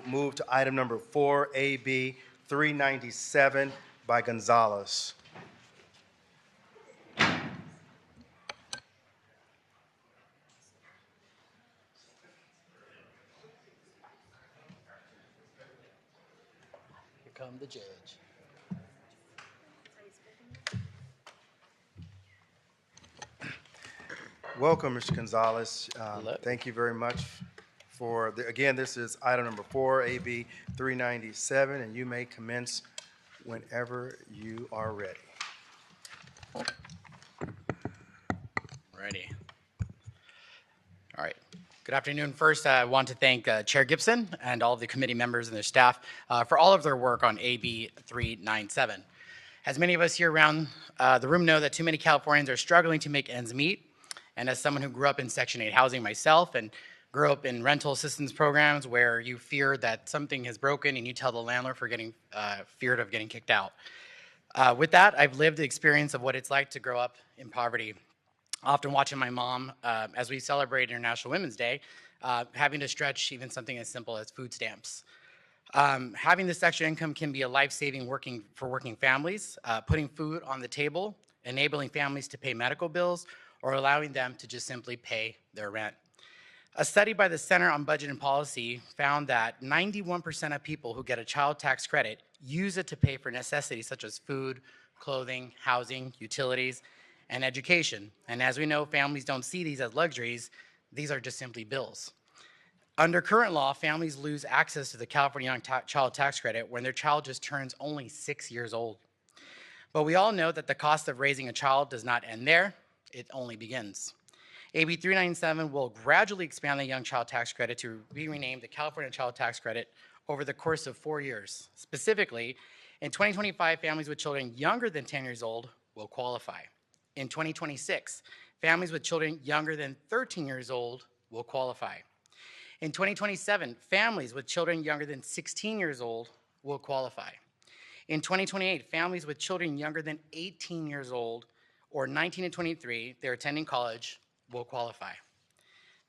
move to item number 4, AB 397 by Gonzalez. Here come the judge. Welcome, Mr. Gonzalez. Hello. Thank you very much for, again, this is item number 4, AB 397, and you may commence whenever you are ready. Ready. All right. Good afternoon. First, I want to thank Chair Gibson and all of the committee members and their staff for all of their work on AB 397. As many of us here around the room know that too many Californians are struggling to make ends meet. And as someone who grew up in Section 8 housing myself and grew up in rental assistance programs where you fear that something has broken and you tell the landlord for getting feared of getting kicked out. With that, I've lived the experience of what it's like to grow up in poverty. Often watching my mom, as we celebrate International Women's Day, having to stretch even something as simple as food stamps. Having this extra income can be a life-saving for working families, putting food on the table, enabling families to pay medical bills, or allowing them to just simply pay their rent. A study by the Center on Budget and Policy found that 91% of people who get a child tax credit use it to pay for necessities such as food, clothing, housing, utilities, and education. And as we know, families don't see these as luxuries. These are just simply bills. Under current law, families lose access to the California Young Child Tax Credit when their child just turns only 6 years old. But we all know that the cost of raising a child does not end there. It only begins. AB 397 will gradually expand the Young Child Tax Credit to be renamed the California Child Tax Credit over the course of 4 years. Specifically, in 2025, families with children younger than 10 years old will qualify. In 2026, families with children younger than 13 years old will qualify. In 2027, families with children younger than 16 years old will qualify. In 2028, families with children younger than 18 years old or 19 to 23, they're attending college, will qualify.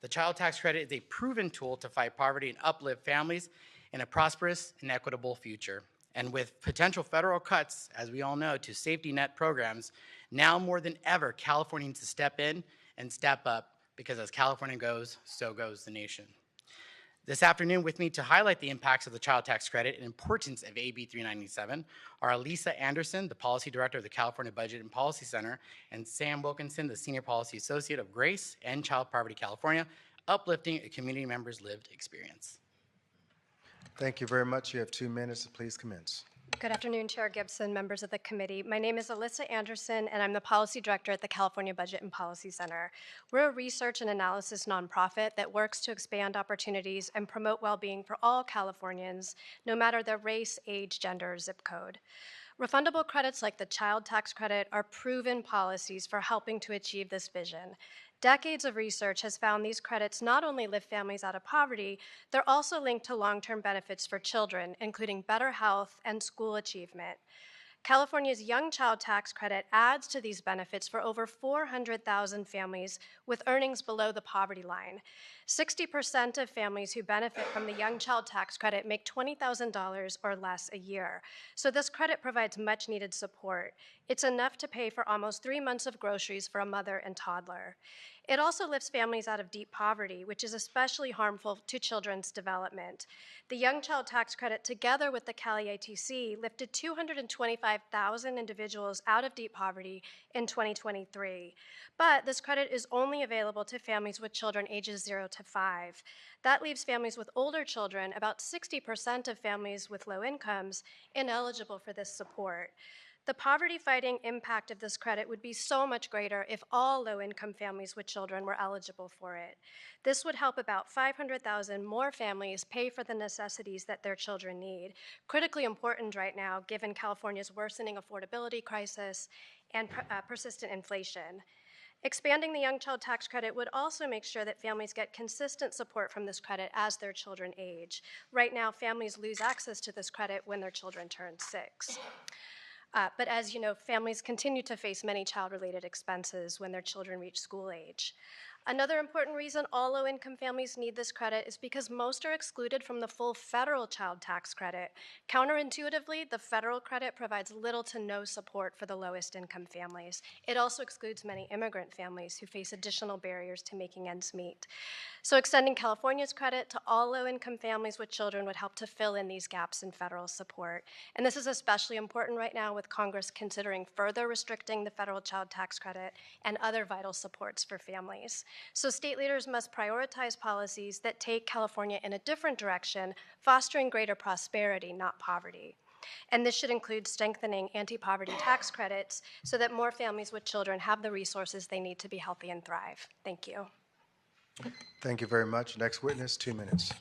The child tax credit is a proven tool to fight poverty and uplift families in a prosperous and equitable future. And with potential federal cuts, as we all know, to safety net programs, now more than ever, California needs to step in and step up, because as California goes, so goes the nation. This afternoon, with me to highlight the impacts of the child tax credit and importance of AB 397 are Lisa Anderson, the Policy Director of the California Budget and Policy Center, and Sam Wilkinson, the Senior Policy Associate of GRACE and Child Poverty California, uplifting a community member's lived experience. Thank you very much. You have 2 minutes. Please commence. Good afternoon, Chair Gibson, members of the committee. My name is Alyssa Anderson, and I'm the Policy Director at the California Budget and Policy Center. We're a research and analysis nonprofit that works to expand opportunities and promote well-being for all Californians, no matter their race, age, gender, or zip code. Refundable credits like the child tax credit are proven policies for helping to achieve this vision. Decades of research has found these credits not only lift families out of poverty, they're also linked to long-term benefits for children, including better health and school achievement. California's Young Child Tax Credit adds to these benefits for over 400,000 families with earnings below the poverty line. 60% of families who benefit from the Young Child Tax Credit make $20,000 or less a year. So this credit provides much needed support. It's enough to pay for almost 3 months of groceries for a mother and toddler. It also lifts families out of deep poverty, which is especially harmful to children's development. The Young Child Tax Credit, together with the Cali ITC, lifted 225,000 individuals out of deep poverty in 2023. But this credit is only available to families with children ages 0 to 5. That leaves families with older children, about 60% of families with low incomes, ineligible for this support. The poverty-fighting impact of this credit would be so much greater if all low-income families with children were eligible for it. This would help about 500,000 more families pay for the necessities that their children need, critically important right now given California's worsening affordability crisis and persistent inflation. Expanding the Young Child Tax Credit would also make sure that families get consistent support from this credit as their children age. Right now, families lose access to this credit when their children turn 6. But as you know, families continue to face many child-related expenses when their children reach school age. Another important reason all low-income families need this credit is because most are excluded from the full federal child tax credit. Counterintuitively, the federal credit provides little to no support for the lowest income families. It also excludes many immigrant families who face additional barriers to making ends meet. So extending California's credit to all low-income families with children would help to fill in these gaps in federal support. And this is especially important right now with Congress considering further restricting the federal child tax credit and other vital supports for families. So state leaders must prioritize policies that take California in a different direction, fostering greater prosperity, not poverty. And this should include strengthening anti-poverty tax credits so that more families with children have the resources they need to be healthy and thrive. Thank you. Thank you very much. Next witness, 2 minutes.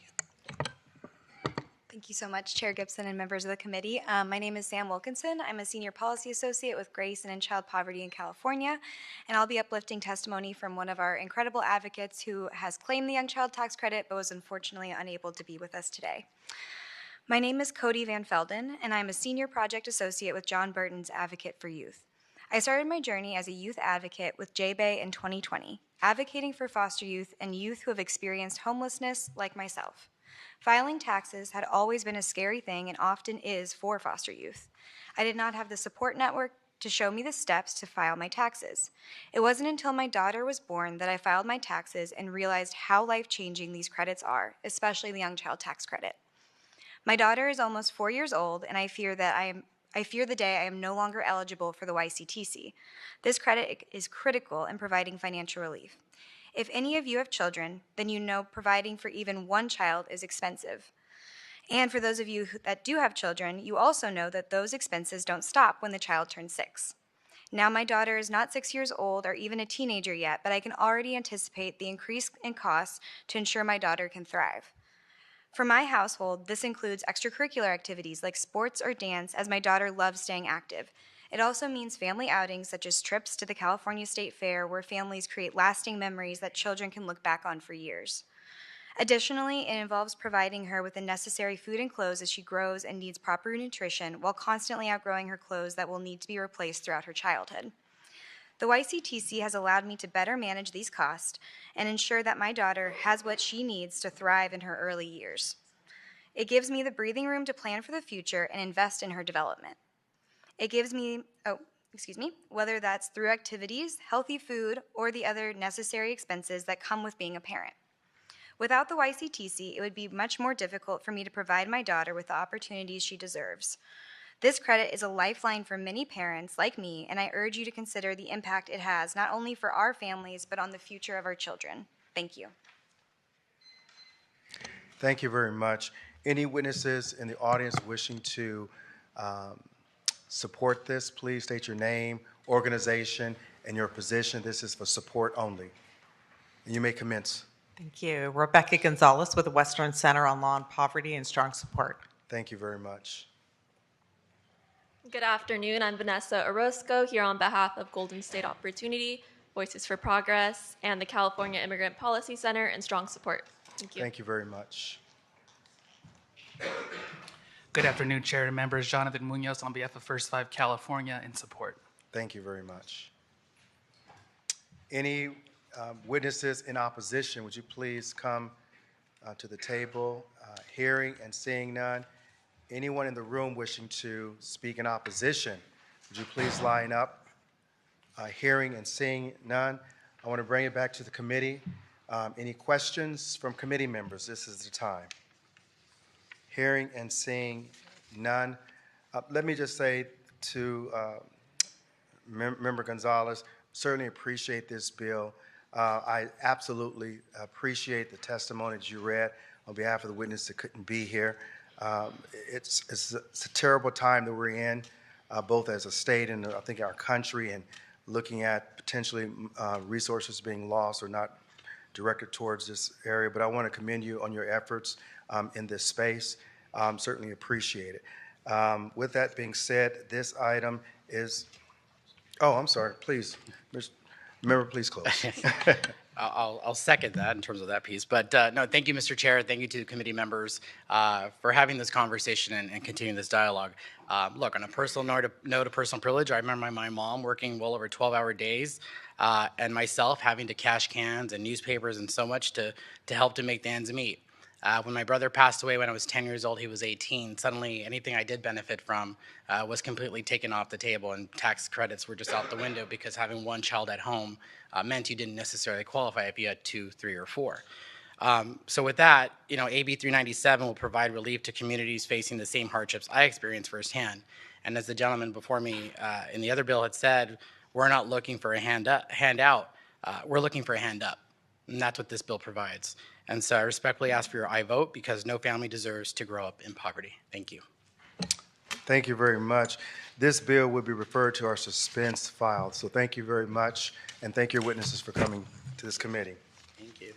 Thank you so much, Chair Gibson and members of the committee. My name is Sam Wilkinson. I'm a Senior Policy Associate with Grace and in Child Poverty in California, and I'll be uplifting testimony from one of our incredible advocates who has claimed the Young Child Tax Credit but was unfortunately unable to be with us today. My name is Cody Van Felden, and I'm a Senior Project Associate with John Burton's Advocate for Youth. I started my journey as a youth advocate with J-Bay in 2020, advocating for foster youth and youth who have experienced homelessness like myself. Filing taxes had always been a scary thing and often is for foster youth. I did not have the support network to show me the steps to file my taxes. It wasn't until my daughter was born that I filed my taxes and realized how life-changing these credits are, especially the Young Child Tax Credit. My daughter is almost 4 years old, and I fear the day I am no longer eligible for the YCTC. This credit is critical in providing financial relief. If any of you have children, then you know providing for even one child is expensive. And for those of you that do have children, you also know that those expenses don't stop when the child turns 6. Now my daughter is not 6 years old or even a teenager yet, but I can already anticipate the increase in costs to ensure my daughter can thrive. For my household, this includes extracurricular activities like sports or dance, as my daughter loves staying active. It also means family outings such as trips to the California State Fair, where families create lasting memories that children can look back on for years. Additionally, it involves providing her with the necessary food and clothes as she grows and needs proper nutrition, while constantly outgrowing her clothes that will need to be replaced throughout her childhood. The YCTC has allowed me to better manage these costs and ensure that my daughter has what she needs to thrive in her early years. It gives me the breathing room to plan for the future and invest in her development. It gives me, whether that's through activities, healthy food, or the other necessary expenses that come with being a parent. Without the YCTC, it would be much more difficult for me to provide my daughter with the opportunities she deserves. This credit is a lifeline for many parents like me, and I urge you to consider the impact it has not only for our families, but on the future of our children. Thank you. Thank you very much. Any witnesses in the audience wishing to support this, please state your name, organization, and your position. This is for support only. And you may commence. Thank you. Rebecca Gonzalez with the Western Center on Law and Poverty and Strong Support. Thank you very much. Good afternoon. I'm Vanessa Orozco here on behalf of Golden State Opportunity, Voices for Progress, and the California Immigrant Policy Center and Strong Support. Thank you. Thank you very much. Good afternoon, Chair and members. Jonathan Munoz on behalf of First Five California in support. Thank you very much. Any witnesses in opposition, would you please come to the table? Hearing and seeing none. Anyone in the room wishing to speak in opposition, would you please line up? Hearing and seeing none. I want to bring it back to the committee. Any questions from committee members? This is the time. Hearing and seeing none. Let me just say to Member Gonzalez, certainly appreciate this bill. I absolutely appreciate the testimony that you read on behalf of the witness that couldn't be here. It's a terrible time that we're in, both as a state and I think our country, and looking at potentially resources being lost or not directed towards this area. But I want to commend you on your efforts in this space. Certainly appreciate it. With that being said, this item is, oh, I'm sorry, please. Member, please close. I'll second that in terms of that piece. But no, thank you, Mr. Chair. Thank you to the committee members for having this conversation and continuing this dialogue. Look, on a personal note of personal privilege, I remember my mom working well over 12-hour days and myself having to cash cans and newspapers and so much to help to make the ends meet. When my brother passed away when I was 10 years old, he was 18. Suddenly, anything I did benefit from was completely taken off the table, and tax credits were just out the window because having one child at home meant you didn't necessarily qualify if you had 2, 3, or 4. So with that, AB 397 will provide relief to communities facing the same hardships I experienced firsthand. And as the gentleman before me in the other bill had said, we're not looking for a handout. We're looking for a hand up. And that's what this bill provides. And so I respectfully ask for your aye vote because no family deserves to grow up in poverty. Thank you. Thank you very much. This bill will be referred to our suspense file. So thank you very much, and thank your witnesses for coming to this committee. Thank you.